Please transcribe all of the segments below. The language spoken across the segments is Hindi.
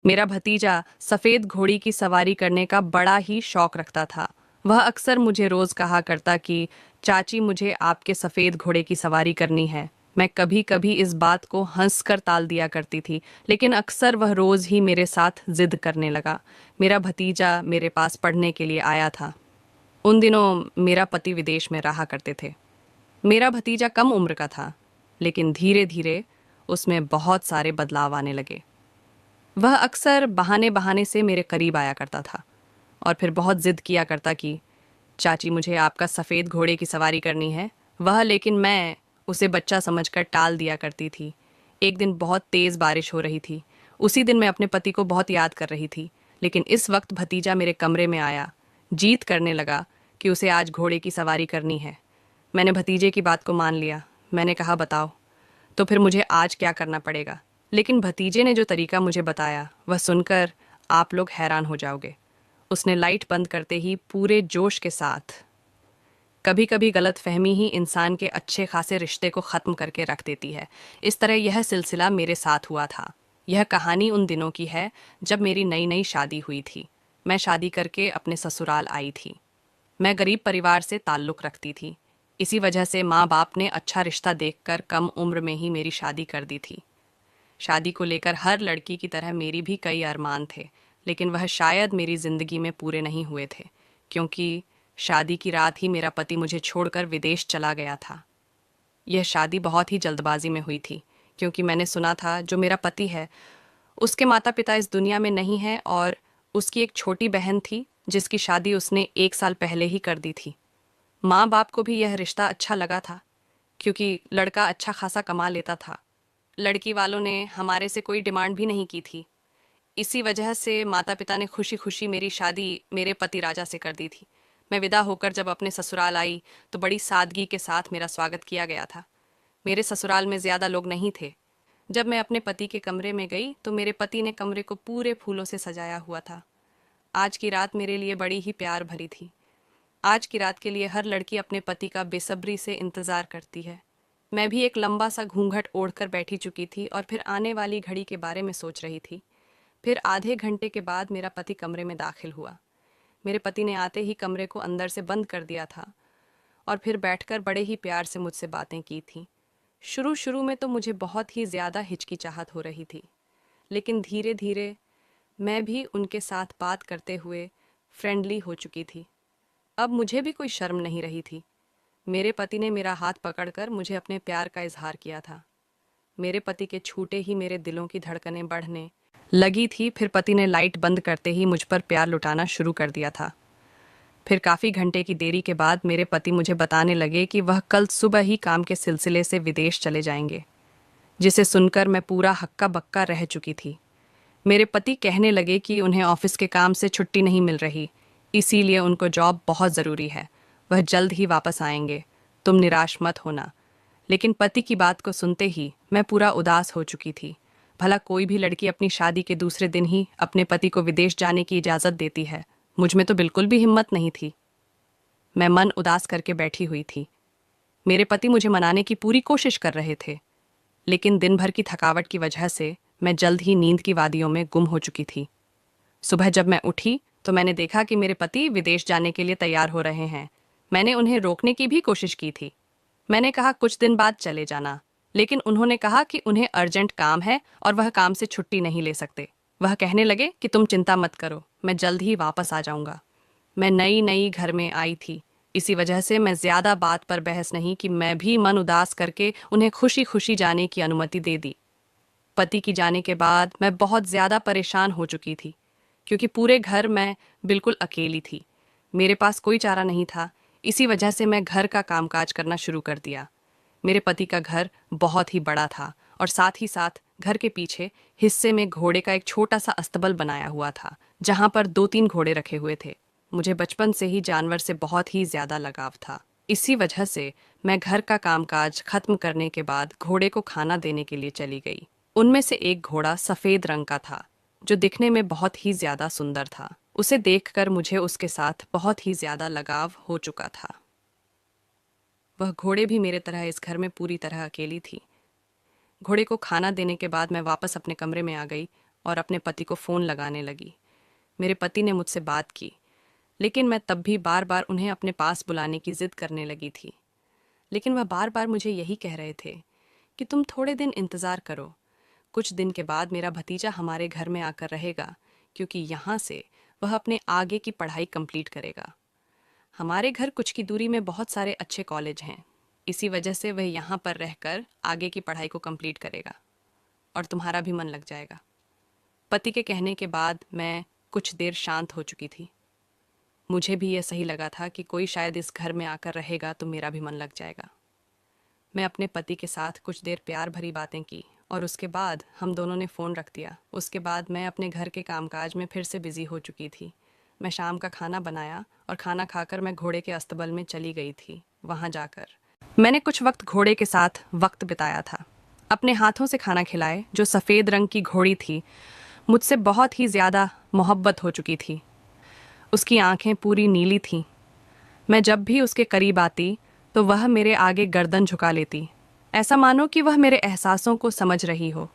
मेरा भतीजा सफेद घोड़ी की सवारी करने का बड़ा ही शौक रखता था। वह अक्सर मुझे रोज कहा करता कि चाची मुझे आपके सफेद घोड़े की सवारी करनी है। मैं कभी कभी इस बात को हंसकर टाल दिया करती थी, लेकिन अक्सर वह रोज ही मेरे साथ जिद करने लगा। मेरा भतीजा मेरे पास पढ़ने के लिए आया था। उन दिनों मेरा पति विदेश में रहा करते थे। मेरा भतीजा कम उम्र का था, लेकिन धीरे धीरे उसमें बहुत सारे बदलाव आने लगे। वह अक्सर बहाने बहाने से मेरे करीब आया करता था और फिर बहुत जिद किया करता कि चाची मुझे आपका सफ़ेद घोड़े की सवारी करनी है। वह लेकिन मैं उसे बच्चा समझकर टाल दिया करती थी। एक दिन बहुत तेज़ बारिश हो रही थी। उसी दिन मैं अपने पति को बहुत याद कर रही थी, लेकिन इस वक्त भतीजा मेरे कमरे में आया, जीत करने लगा कि उसे आज घोड़े की सवारी करनी है। मैंने भतीजे की बात को मान लिया। मैंने कहा बताओ, तो फिर मुझे आज क्या करना पड़ेगा। लेकिन भतीजे ने जो तरीका मुझे बताया वह सुनकर आप लोग हैरान हो जाओगे। उसने लाइट बंद करते ही पूरे जोश के साथ, कभी कभी गलत फहमी ही इंसान के अच्छे खासे रिश्ते को ख़त्म करके रख देती है। इस तरह यह सिलसिला मेरे साथ हुआ था। यह कहानी उन दिनों की है जब मेरी नई नई शादी हुई थी। मैं शादी करके अपने ससुराल आई थी। मैं गरीब परिवार से ताल्लुक़ रखती थी। इसी वजह से माँ बाप ने अच्छा रिश्ता देखकर कम उम्र में ही मेरी शादी कर दी थी। शादी को लेकर हर लड़की की तरह मेरी भी कई अरमान थे, लेकिन वह शायद मेरी ज़िंदगी में पूरे नहीं हुए थे, क्योंकि शादी की रात ही मेरा पति मुझे छोड़कर विदेश चला गया था। यह शादी बहुत ही जल्दबाजी में हुई थी, क्योंकि मैंने सुना था जो मेरा पति है उसके माता पिता इस दुनिया में नहीं हैं और उसकी एक छोटी बहन थी जिसकी शादी उसने 1 साल पहले ही कर दी थी। माँ बाप को भी यह रिश्ता अच्छा लगा था, क्योंकि लड़का अच्छा खासा कमा लेता था। लड़की वालों ने हमारे से कोई डिमांड भी नहीं की थी। इसी वजह से माता पिता ने खुशी खुशी मेरी शादी मेरे पति राजा से कर दी थी। मैं विदा होकर जब अपने ससुराल आई तो बड़ी सादगी के साथ मेरा स्वागत किया गया था। मेरे ससुराल में ज़्यादा लोग नहीं थे। जब मैं अपने पति के कमरे में गई तो मेरे पति ने कमरे को पूरे फूलों से सजाया हुआ था। आज की रात मेरे लिए बड़ी ही प्यार भरी थी। आज की रात के लिए हर लड़की अपने पति का बेसब्री से इंतज़ार करती है। मैं भी एक लंबा सा घूंघट ओढ़कर बैठी चुकी थी और फिर आने वाली घड़ी के बारे में सोच रही थी। फिर आधे घंटे के बाद मेरा पति कमरे में दाखिल हुआ। मेरे पति ने आते ही कमरे को अंदर से बंद कर दिया था और फिर बैठकर बड़े ही प्यार से मुझसे बातें की थी। शुरू शुरू में तो मुझे बहुत ही ज़्यादा हिचकिचाहट हो रही थी, लेकिन धीरे धीरे मैं भी उनके साथ बात करते हुए फ्रेंडली हो चुकी थी। अब मुझे भी कोई शर्म नहीं रही थी। मेरे पति ने मेरा हाथ पकड़कर मुझे अपने प्यार का इजहार किया था। मेरे पति के छूटे ही मेरे दिलों की धड़कनें बढ़ने लगी थी। फिर पति ने लाइट बंद करते ही मुझ पर प्यार लुटाना शुरू कर दिया था। फिर काफ़ी घंटे की देरी के बाद मेरे पति मुझे बताने लगे कि वह कल सुबह ही काम के सिलसिले से विदेश चले जाएंगे, जिसे सुनकर मैं पूरा हक्का बक्का रह चुकी थी। मेरे पति कहने लगे कि उन्हें ऑफिस के काम से छुट्टी नहीं मिल रही, इसीलिए उनको जॉब बहुत ज़रूरी है। वह जल्द ही वापस आएंगे, तुम निराश मत होना। लेकिन पति की बात को सुनते ही मैं पूरा उदास हो चुकी थी। भला कोई भी लड़की अपनी शादी के दूसरे दिन ही अपने पति को विदेश जाने की इजाज़त देती है? मुझ में तो बिल्कुल भी हिम्मत नहीं थी। मैं मन उदास करके बैठी हुई थी। मेरे पति मुझे मनाने की पूरी कोशिश कर रहे थे, लेकिन दिन भर की थकावट की वजह से मैं जल्द ही नींद की वादियों में गुम हो चुकी थी। सुबह जब मैं उठी तो मैंने देखा कि मेरे पति विदेश जाने के लिए तैयार हो रहे हैं। मैंने उन्हें रोकने की भी कोशिश की थी। मैंने कहा कुछ दिन बाद चले जाना, लेकिन उन्होंने कहा कि उन्हें अर्जेंट काम है और वह काम से छुट्टी नहीं ले सकते। वह कहने लगे कि तुम चिंता मत करो, मैं जल्द ही वापस आ जाऊंगा। मैं नई नई घर में आई थी, इसी वजह से मैं ज़्यादा बात पर बहस नहीं कि मैं भी मन उदास करके उन्हें खुशी खुशी जाने की अनुमति दे दी। पति की जाने के बाद मैं बहुत ज़्यादा परेशान हो चुकी थी, क्योंकि पूरे घर मैं बिल्कुल अकेली थी। मेरे पास कोई चारा नहीं था। इसी वजह से मैं घर का कामकाज करना शुरू कर दिया। मेरे पति का घर बहुत ही बड़ा था और साथ ही साथ घर के पीछे हिस्से में घोड़े का एक छोटा सा अस्तबल बनाया हुआ था, जहाँ पर 2-3 घोड़े रखे हुए थे। मुझे बचपन से ही जानवर से बहुत ही ज़्यादा लगाव था। इसी वजह से मैं घर का कामकाज खत्म करने के बाद घोड़े को खाना देने के लिए चली गई। उनमें से एक घोड़ा सफ़ेद रंग का था, जो दिखने में बहुत ही ज़्यादा सुंदर था। उसे देखकर मुझे उसके साथ बहुत ही ज़्यादा लगाव हो चुका था। वह घोड़े भी मेरे तरह इस घर में पूरी तरह अकेली थी। घोड़े को खाना देने के बाद मैं वापस अपने कमरे में आ गई और अपने पति को फ़ोन लगाने लगी। मेरे पति ने मुझसे बात की, लेकिन मैं तब भी बार बार उन्हें अपने पास बुलाने की जिद करने लगी थी। लेकिन वह बार बार मुझे यही कह रहे थे कि तुम थोड़े दिन इंतज़ार करो, कुछ दिन के बाद मेरा भतीजा हमारे घर में आकर रहेगा, क्योंकि यहाँ से वह अपने आगे की पढ़ाई कंप्लीट करेगा। हमारे घर कुछ की दूरी में बहुत सारे अच्छे कॉलेज हैं, इसी वजह से वह यहाँ पर रहकर आगे की पढ़ाई को कंप्लीट करेगा और तुम्हारा भी मन लग जाएगा। पति के कहने के बाद मैं कुछ देर शांत हो चुकी थी। मुझे भी यह सही लगा था कि कोई शायद इस घर में आकर रहेगा तो मेरा भी मन लग जाएगा। मैं अपने पति के साथ कुछ देर प्यार भरी बातें की और उसके बाद हम दोनों ने फ़ोन रख दिया। उसके बाद मैं अपने घर के कामकाज में फिर से बिजी हो चुकी थी। मैं शाम का खाना बनाया और खाना खाकर मैं घोड़े के अस्तबल में चली गई थी। वहाँ जाकर मैंने कुछ वक्त घोड़े के साथ वक्त बिताया था। अपने हाथों से खाना खिलाए जो सफ़ेद रंग की घोड़ी थी, मुझसे बहुत ही ज़्यादा मोहब्बत हो चुकी थी। उसकी आंखें पूरी नीली थीं। मैं जब भी उसके करीब आती तो वह मेरे आगे गर्दन झुका लेती, ऐसा मानो कि वह मेरे एहसासों को समझ रही हो।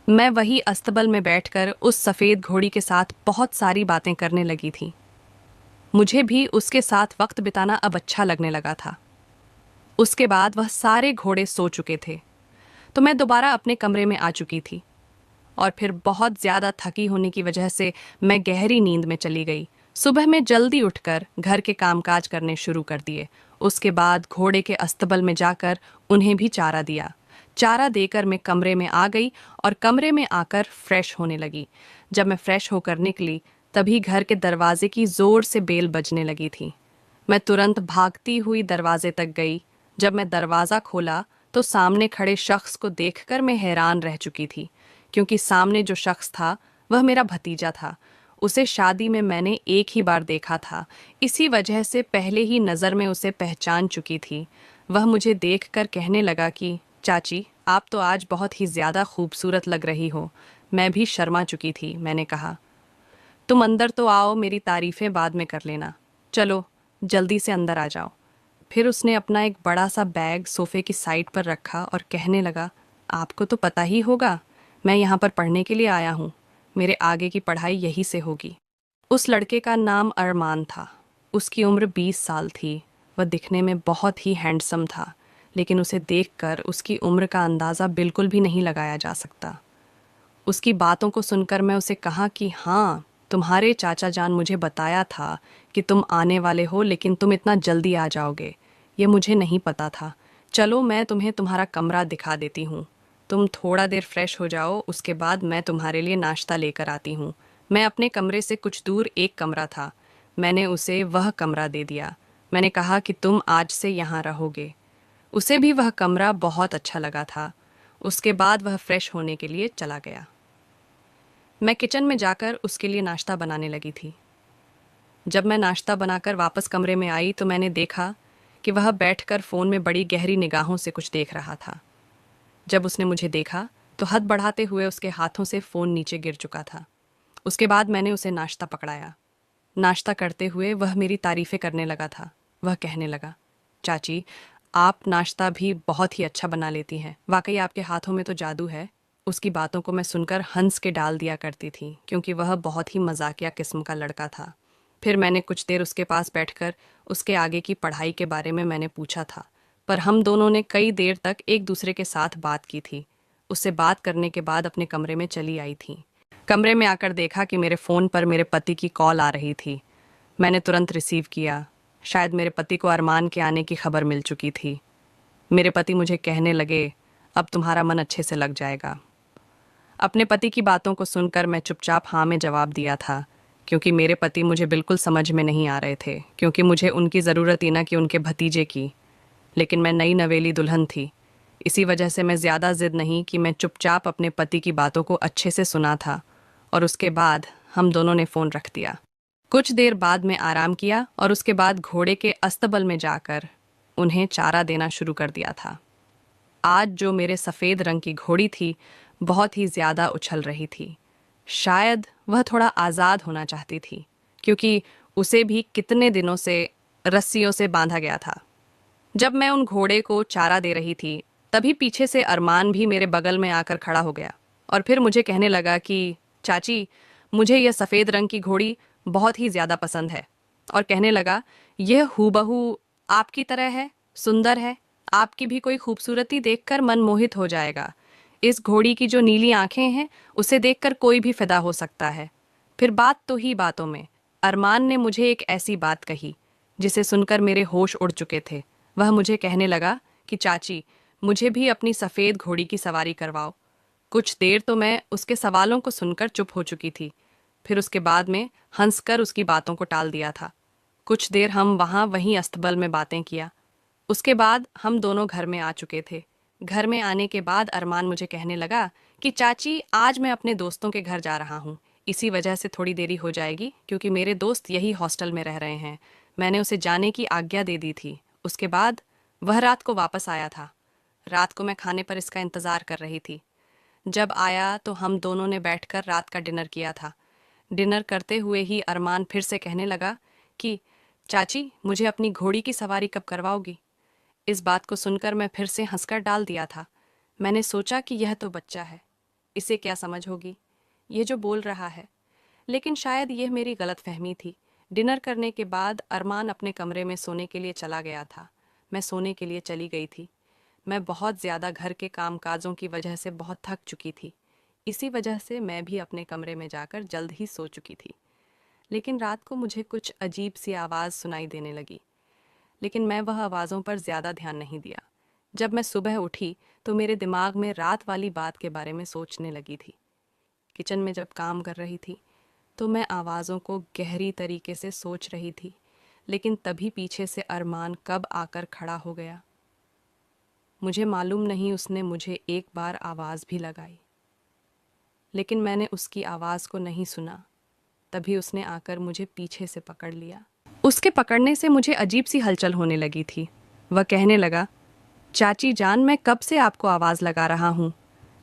मैं वही अस्तबल में बैठकर उस सफ़ेद घोड़ी के साथ बहुत सारी बातें करने लगी थी। मुझे भी उसके साथ वक्त बिताना अब अच्छा लगने लगा था। उसके बाद वह सारे घोड़े सो चुके थे तो मैं दोबारा अपने कमरे में आ चुकी थी और फिर बहुत ज़्यादा थकी होने की वजह से मैं गहरी नींद में चली गई। सुबह में जल्दी उठकर घर के कामकाज करने शुरू कर दिए। उसके बाद घोड़े के अस्तबल में जाकर उन्हें भी चारा दिया। चारा देकर मैं कमरे में आ गई और कमरे में आकर फ्रेश होने लगी। जब मैं फ्रेश होकर निकली तभी घर के दरवाजे की ज़ोर से बेल बजने लगी थी। मैं तुरंत भागती हुई दरवाजे तक गई। जब मैं दरवाज़ा खोला तो सामने खड़े शख्स को देखकर मैं हैरान रह चुकी थी, क्योंकि सामने जो शख्स था वह मेरा भतीजा था। उसे शादी में मैंने एक ही बार देखा था, इसी वजह से पहले ही नज़र में उसे पहचान चुकी थी। वह मुझे देखकर कहने लगा कि चाची, आप तो आज बहुत ही ज़्यादा खूबसूरत लग रही हो। मैं भी शर्मा चुकी थी। मैंने कहा, तुम अंदर तो आओ, मेरी तारीफ़ें बाद में कर लेना। चलो जल्दी से अंदर आ जाओ। फिर उसने अपना एक बड़ा सा बैग सोफ़े की साइड पर रखा और कहने लगा, आपको तो पता ही होगा, मैं यहाँ पर पढ़ने के लिए आया हूँ। मेरे आगे की पढ़ाई यहीं से होगी। उस लड़के का नाम अरमान था। उसकी उम्र 20 साल थी। वह दिखने में बहुत ही हैंडसम था, लेकिन उसे देखकर उसकी उम्र का अंदाज़ा बिल्कुल भी नहीं लगाया जा सकता। उसकी बातों को सुनकर मैं उसे कहा कि हाँ, तुम्हारे चाचा जान मुझे बताया था कि तुम आने वाले हो, लेकिन तुम इतना जल्दी आ जाओगे ये मुझे नहीं पता था। चलो मैं तुम्हें तुम्हारा कमरा दिखा देती हूँ। तुम थोड़ा देर फ्रेश हो जाओ, उसके बाद मैं तुम्हारे लिए नाश्ता लेकर आती हूँ। मैं अपने कमरे से कुछ दूर एक कमरा था, मैंने उसे वह कमरा दे दिया। मैंने कहा कि तुम आज से यहाँ रहोगे। उसे भी वह कमरा बहुत अच्छा लगा था। उसके बाद वह फ्रेश होने के लिए चला गया। मैं किचन में जाकर उसके लिए नाश्ता बनाने लगी थी। जब मैं नाश्ता बनाकर वापस कमरे में आई तो मैंने देखा कि वह बैठकर फ़ोन में बड़ी गहरी निगाहों से कुछ देख रहा था। जब उसने मुझे देखा तो हद बढ़ाते हुए उसके हाथों से फ़ोन नीचे गिर चुका था। उसके बाद मैंने उसे नाश्ता पकड़ाया। नाश्ता करते हुए वह मेरी तारीफ़ें करने लगा था। वह कहने लगा, चाची, आप नाश्ता भी बहुत ही अच्छा बना लेती हैं। वाकई आपके हाथों में तो जादू है। उसकी बातों को मैं सुनकर हंस के डाल दिया करती थी, क्योंकि वह बहुत ही मजाकिया किस्म का लड़का था। फिर मैंने कुछ देर उसके पास बैठकर उसके आगे की पढ़ाई के बारे में मैंने पूछा था, पर हम दोनों ने कई देर तक एक दूसरे के साथ बात की थी। उससे बात करने के बाद अपने कमरे में चली आई थी। कमरे में आकर देखा कि मेरे फ़ोन पर मेरे पति की कॉल आ रही थी। मैंने तुरंत रिसीव किया। शायद मेरे पति को अरमान के आने की खबर मिल चुकी थी। मेरे पति मुझे कहने लगे, अब तुम्हारा मन अच्छे से लग जाएगा। अपने पति की बातों को सुनकर मैं चुपचाप हाँ में जवाब दिया था, क्योंकि मेरे पति मुझे बिल्कुल समझ में नहीं आ रहे थे, क्योंकि मुझे उनकी ज़रूरत ही ना कि उनके भतीजे की। लेकिन मैं नई नवेली दुल्हन थी, इसी वजह से मैं ज़्यादा ज़िद नहीं कि मैं चुपचाप अपने पति की बातों को अच्छे से सुना था और उसके बाद हम दोनों ने फ़ोन रख दिया। कुछ देर बाद में आराम किया और उसके बाद घोड़े के अस्तबल में जाकर उन्हें चारा देना शुरू कर दिया था। आज जो मेरे सफ़ेद रंग की घोड़ी थी बहुत ही ज़्यादा उछल रही थी। शायद वह थोड़ा आज़ाद होना चाहती थी, क्योंकि उसे भी कितने दिनों से रस्सियों से बांधा गया था। जब मैं उन घोड़े को चारा दे रही थी तभी पीछे से अरमान भी मेरे बगल में आकर खड़ा हो गया। और फिर मुझे कहने लगा कि चाची, मुझे यह सफ़ेद रंग की घोड़ी बहुत ही ज़्यादा पसंद है। और कहने लगा, यह हूबहू आपकी तरह है, सुंदर है, आपकी भी कोई खूबसूरती देखकर मन मोहित हो जाएगा। इस घोड़ी की जो नीली आंखें हैं, उसे देखकर कोई भी फिदा हो सकता है। फिर बात तो ही बातों में अरमान ने मुझे एक ऐसी बात कही जिसे सुनकर मेरे होश उड़ चुके थे। वह मुझे कहने लगा कि चाची, मुझे भी अपनी सफ़ेद घोड़ी की सवारी करवाओ। कुछ देर तो मैं उसके सवालों को सुनकर चुप हो चुकी थी। फिर उसके बाद में हंसकर उसकी बातों को टाल दिया था। कुछ देर हम वहीं अस्तबल में बातें किया। उसके बाद हम दोनों घर में आ चुके थे। घर में आने के बाद अरमान मुझे कहने लगा कि चाची, आज मैं अपने दोस्तों के घर जा रहा हूँ। इसी वजह से थोड़ी देरी हो जाएगी क्योंकि मेरे दोस्त यही हॉस्टल में रह रहे हैं। मैंने उसे जाने की आज्ञा दे दी थी। उसके बाद वह रात को वापस आया था। रात को मैं खाने पर इसका इंतज़ार कर रही थी। जब आया तो हम दोनों ने बैठकर रात का डिनर किया था। डिनर करते हुए ही अरमान फिर से कहने लगा कि चाची, मुझे अपनी घोड़ी की सवारी कब करवाओगी। इस बात को सुनकर मैं फिर से हंसकर डाल दिया था। मैंने सोचा कि यह तो बच्चा है, इसे क्या समझ होगी, ये जो बोल रहा है। लेकिन शायद यह मेरी गलतफहमी थी। डिनर करने के बाद अरमान अपने कमरे में सोने के लिए चला गया था। मैं सोने के लिए चली गई थी। मैं बहुत ज़्यादा घर के कामकाजों की वजह से बहुत थक चुकी थी। इसी वजह से मैं भी अपने कमरे में जाकर जल्द ही सो चुकी थी। लेकिन रात को मुझे कुछ अजीब सी आवाज़ सुनाई देने लगी, लेकिन मैं वह आवाज़ों पर ज़्यादा ध्यान नहीं दिया। जब मैं सुबह उठी तो मेरे दिमाग में रात वाली बात के बारे में सोचने लगी थी। किचन में जब काम कर रही थी तो मैं आवाज़ों को गहरी तरीके से सोच रही थी, लेकिन तभी पीछे से अरमान कब आकर खड़ा हो गया। मुझे मालूम नहीं उसने मुझे एक बार आवाज़ भी लगाई, लेकिन मैंने उसकी आवाज़ को नहीं सुना। तभी उसने आकर मुझे पीछे से पकड़ लिया। उसके पकड़ने से मुझे अजीब सी हलचल होने लगी थी। वह कहने लगा, चाची जान, मैं कब से आपको आवाज़ लगा रहा हूँ,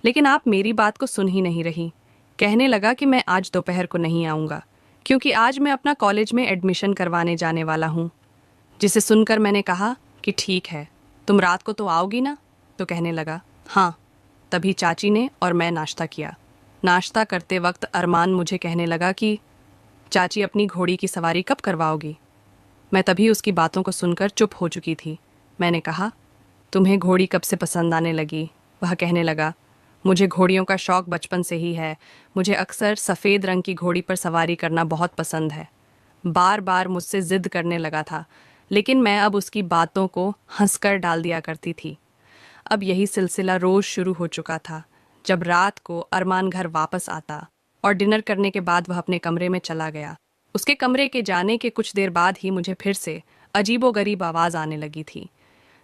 लेकिन आप मेरी बात को सुन ही नहीं रही। कहने लगा कि मैं आज दोपहर को नहीं आऊँगा क्योंकि आज मैं अपना कॉलेज में एडमिशन करवाने जाने वाला हूँ। जिसे सुनकर मैंने कहा कि ठीक है, तुम रात को तो आओगी ना। तो कहने लगा, हाँ। तभी चाची ने और मैं नाश्ता किया। नाश्ता करते वक्त अरमान मुझे कहने लगा कि चाची, अपनी घोड़ी की सवारी कब करवाओगी। मैं तभी उसकी बातों को सुनकर चुप हो चुकी थी। मैंने कहा, तुम्हें घोड़ी कब से पसंद आने लगी। वह कहने लगा, मुझे घोड़ियों का शौक बचपन से ही है। मुझे अक्सर सफ़ेद रंग की घोड़ी पर सवारी करना बहुत पसंद है। बार बार मुझसे ज़िद करने लगा था, लेकिन मैं अब उसकी बातों को हंसकर डाल दिया करती थी। अब यही सिलसिला रोज़ शुरू हो चुका था। जब रात को अरमान घर वापस आता और डिनर करने के बाद वह अपने कमरे में चला गया। उसके कमरे के जाने के कुछ देर बाद ही मुझे फिर से अजीबोगरीब आवाज़ आने लगी थी।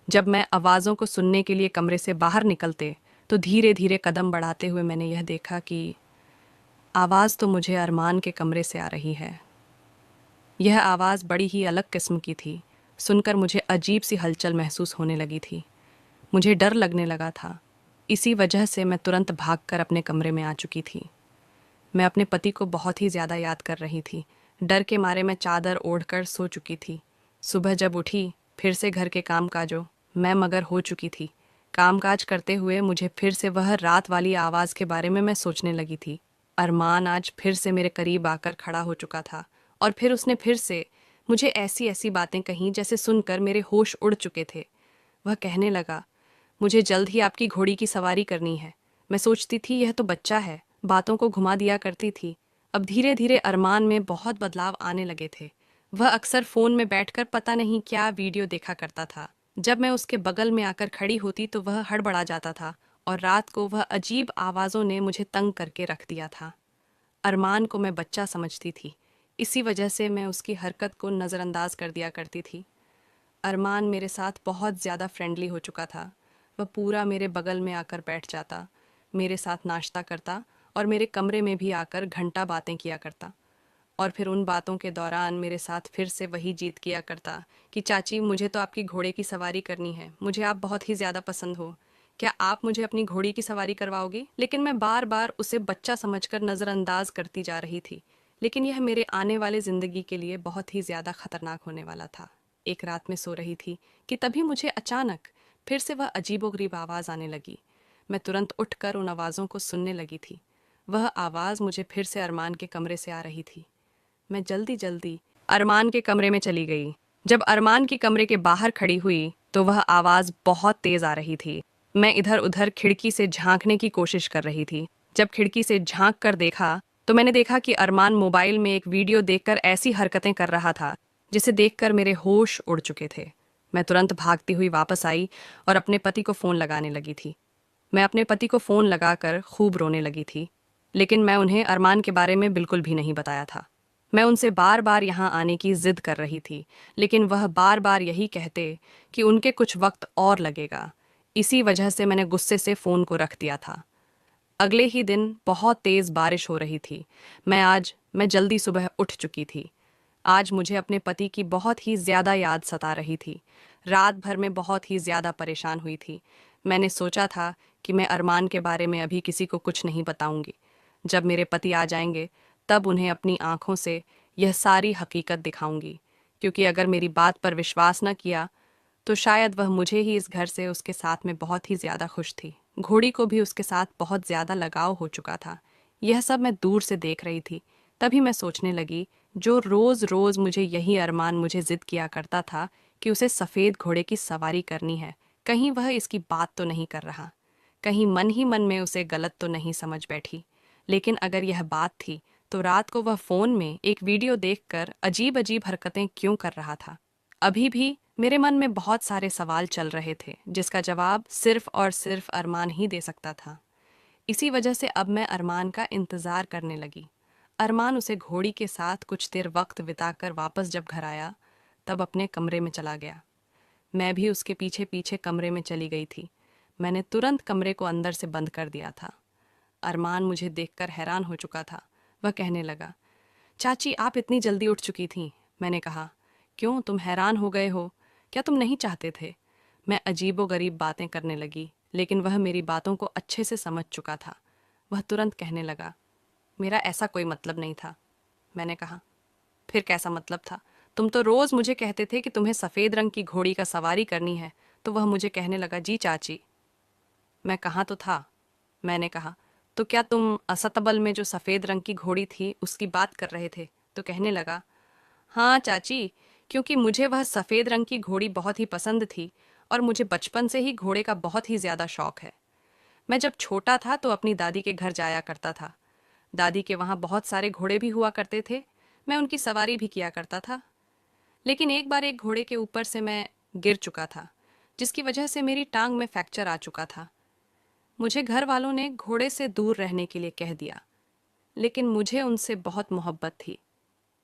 जब मैं आवाज़ों को सुनने के लिए कमरे से बाहर निकलते तो धीरे धीरे कदम बढ़ाते हुए मैंने यह देखा कि आवाज़ तो मुझे अरमान के कमरे से आ रही है। यह आवाज़ बड़ी ही अलग किस्म की थी। सुनकर मुझे अजीब सी हलचल महसूस होने लगी थी। मुझे डर लगने लगा था। इसी वजह से मैं तुरंत भागकर अपने कमरे में आ चुकी थी। मैं अपने पति को बहुत ही ज़्यादा याद कर रही थी। डर के मारे मैं चादर ओढ़कर सो चुकी थी। सुबह जब उठी, फिर से घर के कामकाजों मैं मगर हो चुकी थी। कामकाज करते हुए मुझे फिर से वह रात वाली आवाज़ के बारे में मैं सोचने लगी थी। अरमान आज फिर से मेरे करीब आकर खड़ा हो चुका था और फिर उसने फिर से मुझे ऐसी ऐसी बातें कहीं जैसे सुनकर मेरे होश उड़ चुके थे। वह कहने लगा, मुझे जल्द ही आपकी घोड़ी की सवारी करनी है। मैं सोचती थी यह तो बच्चा है, बातों को घुमा दिया करती थी। अब धीरे धीरे अरमान में बहुत बदलाव आने लगे थे। वह अक्सर फ़ोन में बैठकर पता नहीं क्या वीडियो देखा करता था। जब मैं उसके बगल में आकर खड़ी होती तो वह हड़बड़ा जाता था और रात को वह अजीब आवाज़ों ने मुझे तंग करके रख दिया था। अरमान को मैं बच्चा समझती थी, इसी वजह से मैं उसकी हरकत को नज़रअंदाज कर दिया करती थी। अरमान मेरे साथ बहुत ज़्यादा फ्रेंडली हो चुका था। वह पूरा मेरे बगल में आकर बैठ जाता, मेरे साथ नाश्ता करता और मेरे कमरे में भी आकर घंटा बातें किया करता। और फिर उन बातों के दौरान मेरे साथ फिर से वही जीत किया करता कि चाची, मुझे तो आपकी घोड़े की सवारी करनी है, मुझे आप बहुत ही ज़्यादा पसंद हो, क्या आप मुझे अपनी घोड़ी की सवारी करवाओगी। लेकिन मैं बार बार उसे बच्चा समझकर नज़रअंदाज करती जा रही थी। लेकिन यह मेरे आने वाले ज़िंदगी के लिए बहुत ही ज़्यादा खतरनाक होने वाला था। एक रात में सो रही थी कि तभी मुझे अचानक फिर से वह अजीबोगरीब आवाज़ आने लगी। मैं तुरंत उठकर उन आवाज़ों को सुनने लगी थी। वह आवाज़ मुझे फिर से अरमान के कमरे से आ रही थी। मैं जल्दी जल्दी अरमान के कमरे में चली गई। जब अरमान के कमरे के बाहर खड़ी हुई तो वह आवाज़ बहुत तेज़ आ रही थी। मैं इधर उधर खिड़की से झांकने की कोशिश कर रही थी। जब खिड़की से झांक कर देखा तो मैंने देखा कि अरमान मोबाइल में एक वीडियो देखकर ऐसी हरकतें कर रहा था जिसे देखकर मेरे होश उड़ चुके थे। मैं तुरंत भागती हुई वापस आई और अपने पति को फ़ोन लगाने लगी थी। मैं अपने पति को फ़ोन लगाकर खूब रोने लगी थी, लेकिन मैं उन्हें अरमान के बारे में बिल्कुल भी नहीं बताया था। मैं उनसे बार बार यहाँ आने की जिद कर रही थी, लेकिन वह बार बार यही कहते कि उनके कुछ वक्त और लगेगा। इसी वजह से मैंने गुस्से से फ़ोन को रख दिया था। अगले ही दिन बहुत तेज़ बारिश हो रही थी। मैं जल्दी सुबह उठ चुकी थी। आज मुझे अपने पति की बहुत ही ज़्यादा याद सता रही थी। रात भर में बहुत ही ज़्यादा परेशान हुई थी। मैंने सोचा था कि मैं अरमान के बारे में अभी किसी को कुछ नहीं बताऊंगी। जब मेरे पति आ जाएंगे तब उन्हें अपनी आंखों से यह सारी हकीकत दिखाऊंगी, क्योंकि अगर मेरी बात पर विश्वास न किया तो शायद वह मुझे ही इस घर से उसके साथ में बहुत ही ज़्यादा खुश थी। घोड़ी को भी उसके साथ बहुत ज़्यादा लगाव हो चुका था। यह सब मैं दूर से देख रही थी। तभी मैं सोचने लगी, जो रोज़ रोज़ मुझे यही अरमान मुझे जिद किया करता था कि उसे सफ़ेद घोड़े की सवारी करनी है, कहीं वह इसकी बात तो नहीं कर रहा, कहीं मन ही मन में उसे गलत तो नहीं समझ बैठी। लेकिन अगर यह बात थी तो रात को वह फ़ोन में एक वीडियो देखकर अजीब अजीब हरकतें क्यों कर रहा था? अभी भी मेरे मन में बहुत सारे सवाल चल रहे थे जिसका जवाब सिर्फ और सिर्फ अरमान ही दे सकता था। इसी वजह से अब मैं अरमान का इंतज़ार करने लगी। अरमान उसे घोड़ी के साथ कुछ देर वक्त बिताकर वापस जब घर आया तब अपने कमरे में चला गया। मैं भी उसके पीछे पीछे कमरे में चली गई थी। मैंने तुरंत कमरे को अंदर से बंद कर दिया था। अरमान मुझे देखकर हैरान हो चुका था। वह कहने लगा, चाची आप इतनी जल्दी उठ चुकी थीं। मैंने कहा, क्यों तुम हैरान हो गए हो? क्या तुम नहीं चाहते थे? मैं अजीबोगरीब बातें करने लगी, लेकिन वह मेरी बातों को अच्छे से समझ चुका था। वह तुरंत कहने लगा, मेरा ऐसा कोई मतलब नहीं था। मैंने कहा, फिर कैसा मतलब था? तुम तो रोज़ मुझे कहते थे कि तुम्हें सफ़ेद रंग की घोड़ी का सवारी करनी है। तो वह मुझे कहने लगा, जी चाची। मैं कहाँ तो था। मैंने कहा, तो क्या तुम असतबल में जो सफ़ेद रंग की घोड़ी थी उसकी बात कर रहे थे? तो कहने लगा, हाँ चाची, क्योंकि मुझे वह सफ़ेद रंग की घोड़ी बहुत ही पसंद थी और मुझे बचपन से ही घोड़े का बहुत ही ज़्यादा शौक है। मैं जब छोटा था तो अपनी दादी के घर जाया करता था। दादी के वहाँ बहुत सारे घोड़े भी हुआ करते थे। मैं उनकी सवारी भी किया करता था। लेकिन एक बार एक घोड़े के ऊपर से मैं गिर चुका था, जिसकी वजह से मेरी टांग में फ्रैक्चर आ चुका था। मुझे घर वालों ने घोड़े से दूर रहने के लिए कह दिया, लेकिन मुझे उनसे बहुत मोहब्बत थी।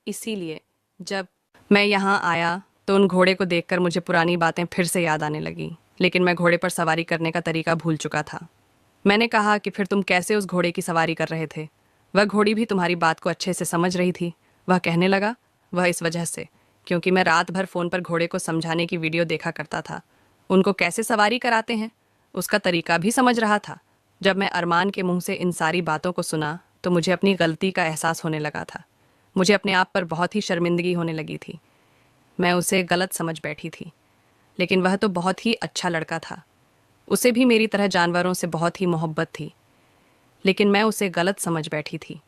इसीलिए जब मैं यहाँ आया तो उन घोड़े को देखकर मुझे पुरानी बातें फिर से याद आने लगी, लेकिन मैं घोड़े पर सवारी करने का तरीका भूल चुका था। मैंने कहा कि फिर तुम कैसे उस घोड़े की सवारी कर रहे थे? वह घोड़ी भी तुम्हारी बात को अच्छे से समझ रही थी। वह कहने लगा, वह इस वजह से क्योंकि मैं रात भर फ़ोन पर घोड़े को समझाने की वीडियो देखा करता था। उनको कैसे सवारी कराते हैं उसका तरीका भी समझ रहा था। जब मैं अरमान के मुंह से इन सारी बातों को सुना तो मुझे अपनी गलती का एहसास होने लगा था। मुझे अपने आप पर बहुत ही शर्मिंदगी होने लगी थी। मैं उसे गलत समझ बैठी थी, लेकिन वह तो बहुत ही अच्छा लड़का था। उसे भी मेरी तरह जानवरों से बहुत ही मोहब्बत थी, लेकिन मैं उसे गलत समझ बैठी थी।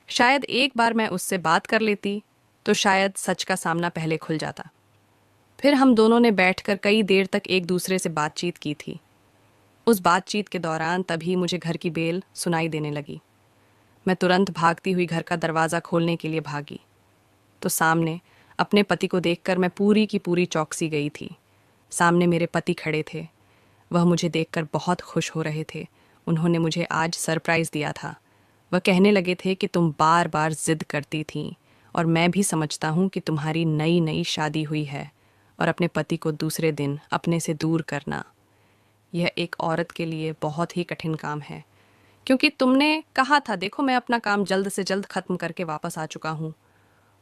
शायद एक बार मैं उससे बात कर लेती तो शायद सच का सामना पहले खुल जाता। फिर हम दोनों ने बैठकर कई देर तक एक दूसरे से बातचीत की थी। उस बातचीत के दौरान तभी मुझे घर की बेल सुनाई देने लगी। मैं तुरंत भागती हुई घर का दरवाज़ा खोलने के लिए भागी तो सामने अपने पति को देखकर मैं पूरी की पूरी चौकसी गई थी। सामने मेरे पति खड़े थे। वह मुझे देखकर बहुत खुश हो रहे थे। उन्होंने मुझे आज सरप्राइज़ दिया था। वह कहने लगे थे कि तुम बार बार जिद करती थीं और मैं भी समझता हूँ कि तुम्हारी नई नई शादी हुई है और अपने पति को दूसरे दिन अपने से दूर करना यह एक औरत के लिए बहुत ही कठिन काम है, क्योंकि तुमने कहा था, देखो मैं अपना काम जल्द से जल्द ख़त्म करके वापस आ चुका हूँ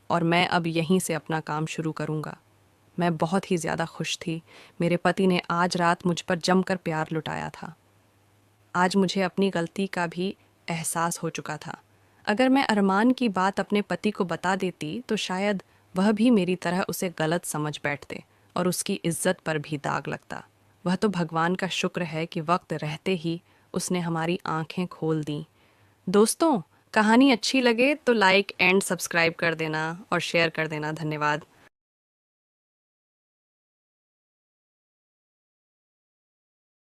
और मैं अब यहीं से अपना काम शुरू करूँगा। मैं बहुत ही ज़्यादा खुश थी। मेरे पति ने आज रात मुझ पर जमकर प्यार लुटाया था। आज मुझे अपनी गलती का भी एहसास हो चुका था। अगर मैं अरमान की बात अपने पति को बता देती तो शायद वह भी मेरी तरह उसे गलत समझ बैठते और उसकी इज्जत पर भी दाग लगता। वह तो भगवान का शुक्र है कि वक्त रहते ही उसने हमारी आंखें खोल दी। दोस्तों, कहानी अच्छी लगे तो लाइक एंड सब्सक्राइब कर देना और शेयर कर देना। धन्यवाद।